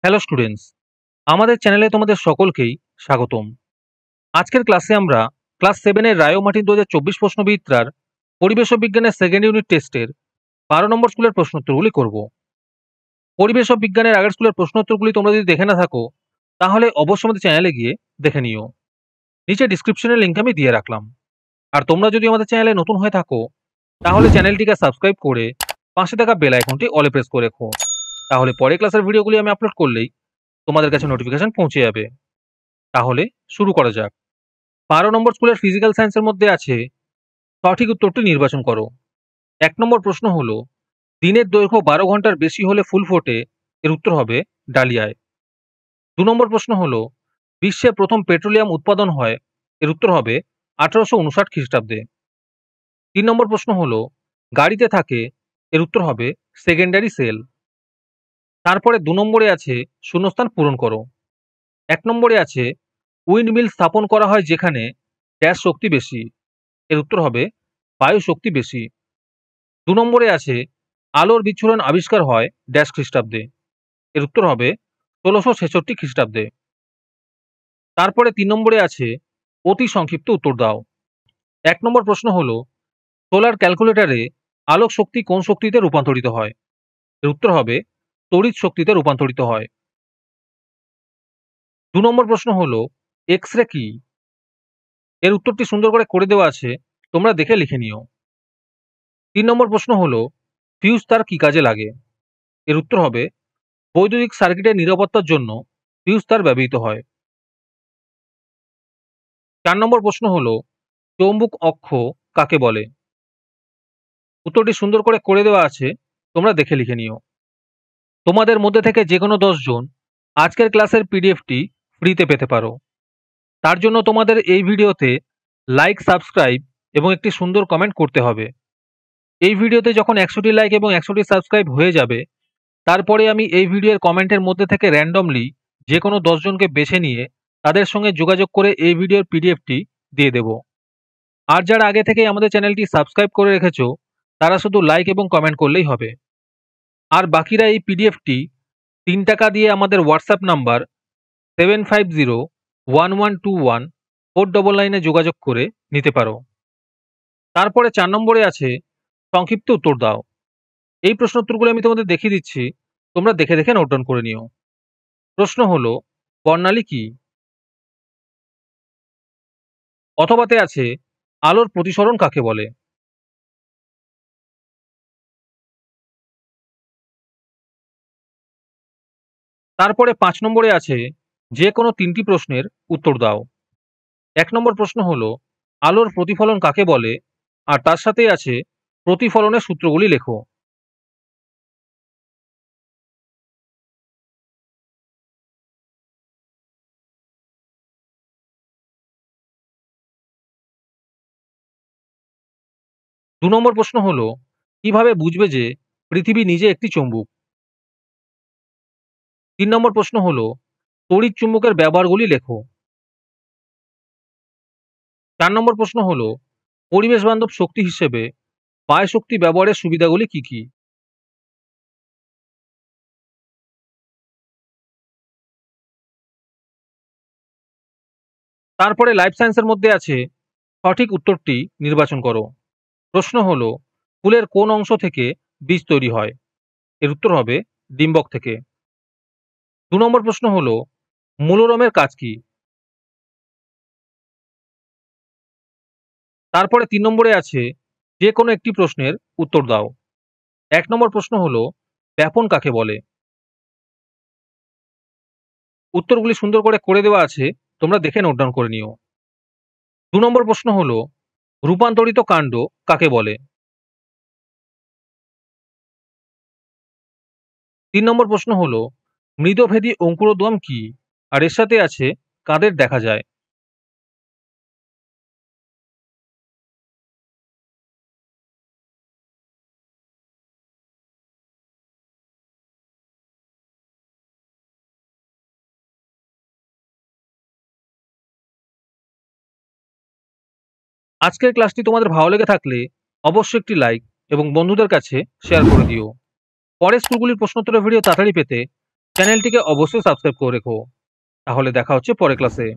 Hello students, আমাদের চ্যানেলে তোমাদের সকলকেই স্বাগতম। আজকের ক্লাসে আমরা ক্লাস 7 এর রায় ও মার্টিন 2024 প্রশ্নবিদ্যার পরিবেশ ও বিজ্ঞানের সেকেন্ড ইউনিট টেস্টের 12 নম্বর স্কুলের প্রশ্নোত্তরগুলি করব। পরিবেশ ও বিজ্ঞানের আগের স্কুলের প্রশ্নোত্তরগুলি তোমরা যদি দেখে না থাকো তাহলে অবশ্যই আমাদের চ্যানেলে গিয়ে দেখে নিও। নিচে ডিসক্রিপশনের লিঙ্ক আমি দিয়ে রাখলাম। আর তোমরা যদি আমাদের চ্যানেলে নতুন হয়ে থাকো তাহলে চ্যানেলটিকে সাবস্ক্রাইব করে পাশে থাকা বেল আইকনটি অলে প্রেস করে রেখো। তাহলে পরে ক্লাসের ভিডিওগুলি আমি আপলোড করলেই তোমাদের কাছে নোটিফিকেশন পৌঁছে যাবে। তাহলে শুরু করা যাক। 12 নম্বর স্কুলের ফিজিক্যাল সায়েন্সের মধ্যে আছে সঠিক উত্তরটি নির্বাচন করো। 1 নম্বর প্রশ্ন হলো দিনের দৈর্ঘ্য 12 ঘন্টার বেশি হলে ফুল ফোটে, এর উত্তর হবে ডালিয়ায়। 2 নম্বর প্রশ্ন হলো বিশ্বে প্রথম পেট্রোলিয়াম উৎপাদন হয়, এর উত্তর হবে 1859 খ্রিস্টাব্দে। 3 নম্বর প্রশ্ন হলো গাড়িতে থাকে, এর উত্তর হবে সেকেন্ডারি সেল। তারপরে 2 নম্বরে আছে শূন্যস্থান পূরণ করো। 1 নম্বরে আছে উইন্ডমিল স্থাপন করা হয় যেখানে ড্যাশ শক্তি বেশি, এর উত্তর হবে বায়ু শক্তি বেশি। 2 নম্বরে আছে আলোর বিচ্ছুরণ আবিষ্কার হয় ড্যাশ খ্রিস্টাব্দে, এর উত্তর হবে 1666 খ্রিস্টাব্দে। তারপরে 3 নম্বরে আছে অতি সংক্ষিপ্ত উত্তর দাও। 1 নম্বর প্রশ্ন হলো সোলার ক্যালকুলেটরে আলোক শক্তি কোন শক্তিতে রূপান্তরিত হয়, এর উত্তর হবে তড়িৎ শক্তিতে রূপান্তরিত হয়। 2 নম্বর প্রশ্ন হলো এক্স রে কি, এর উত্তরটি সুন্দর করে দেওয়া আছে, তোমরা দেখে লিখে নিও। 3 নম্বর প্রশ্ন হলো ফিউজ তার কি কাজে লাগে, এর উত্তর হবে বৈদ্যুতিক সার্কিটের নিরাপত্তার জন্য ফিউজ তার ব্যবহৃত হয়। 4 নম্বর প্রশ্ন হলো চৌম্বক অক্ষ কাকে বলে, উত্তরটি সুন্দর করে দেওয়া আছে, তোমরা দেখে লিখে নিও। তোমাদের মধ্যে থেকে যে কোনো 10 জন আজকের ক্লাসের পিডিএফটি ফ্রিতে পেতে পারো। তার জন্য তোমাদের এই ভিডিওতে লাইক, সাবস্ক্রাইব এবং একটি সুন্দর কমেন্ট করতে হবে। এই ভিডিওতে যখন 100টি লাইক এবং 100টি সাবস্ক্রাইব হয়ে যাবে তারপরে আমি এই ভিডিওর কমেন্টের মধ্যে থেকে র্যান্ডমলি যে কোনো 10 জনকে বেছে নিয়ে তাদের সঙ্গে যোগাযোগ করে এই ভিডিওর পিডিএফটি দিয়ে দেব। আর যারা আগে থেকেই আমাদের চ্যানেলটি সাবস্ক্রাইব করে রেখেছো তারা শুধু লাইক এবং কমেন্ট করলেই হবে। আর বাকিরা এই পিডিএফটি 3 টাকা দিয়ে আমাদের হোয়াটসঅ্যাপ নাম্বার 7501121499 যোগাযোগ করে নিতে পারো। তারপরে 4 নম্বরে আছে সংক্ষিপ্ত উত্তর দাও। এই প্রশ্নোত্তরগুলো আমি তোমাদের দেখিয়ে দিচ্ছি, তোমরা দেখে নোট ডাউন করে নিও। প্রশ্ন হলো বর্ণালী কি, অথবাতে আছে আলোর প্রতিসরণ কাকে বলে। তারপরে 5 নম্বরে আছে যে কোনো 3টি প্রশ্নের উত্তর দাও। 1 নম্বর প্রশ্ন হলো আলোর প্রতিফলন কাকে বলে, আর তার সাথেই আছে প্রতিফলনের সূত্রগুলি লেখো। দু নম্বর প্রশ্ন হলো কিভাবে বুঝবে যে পৃথিবী নিজে একটি চুম্বক। 3 নম্বর প্রশ্ন হলো তড়িৎ চুম্বকের ব্যবহারগুলি লেখো। 4 নম্বর প্রশ্ন হলো পরিবেশ বান্ধব শক্তি হিসেবে বায়ু শক্তি ব্যবহারের সুবিধাগুলি কি কি। তারপরে লাইফ সায়েন্সের মধ্যে আছে সঠিক উত্তরটি নির্বাচন করো। প্রশ্ন হলো ফুলের কোন অংশ থেকে বীজ তৈরি হয়, এর উত্তর হবে ডিম্বক থেকে। 2 নম্বর প্রশ্ন হলো মূলরমের কাজ কি। তারপরে 3 নম্বরে আছে যে কোনো একটি প্রশ্নের উত্তর দাও। 1 নম্বর প্রশ্ন হলো ব্যাপন কাকে বলে। উত্তরগুলি সুন্দর করে দেওয়া আছে, তোমরা দেখে নোট ডাউন করে নিও। 2 নম্বর প্রশ্ন হলো রূপান্তরিত কাণ্ড কাকে বলে। 3 নম্বর প্রশ্ন হলো মৃদভেদী অঙ্কুরোদ্গম কি, আর এর সাথে আছে কাদের দেখা যায়। আজকের ক্লাসটি তোমাদের ভালো লেগে থাকলে অবশ্যই একটি লাইক এবং বন্ধুদের কাছে শেয়ার করে দিও। পরের স্কুলগুলির প্রশ্নোত্তরের ভিডিও তাড়াতাড়ি পেতে চ্যানেলটিকে অবশ্যই সাবস্ক্রাইব করে রেখো। তাহলে দেখা হচ্ছে পরের ক্লাসে।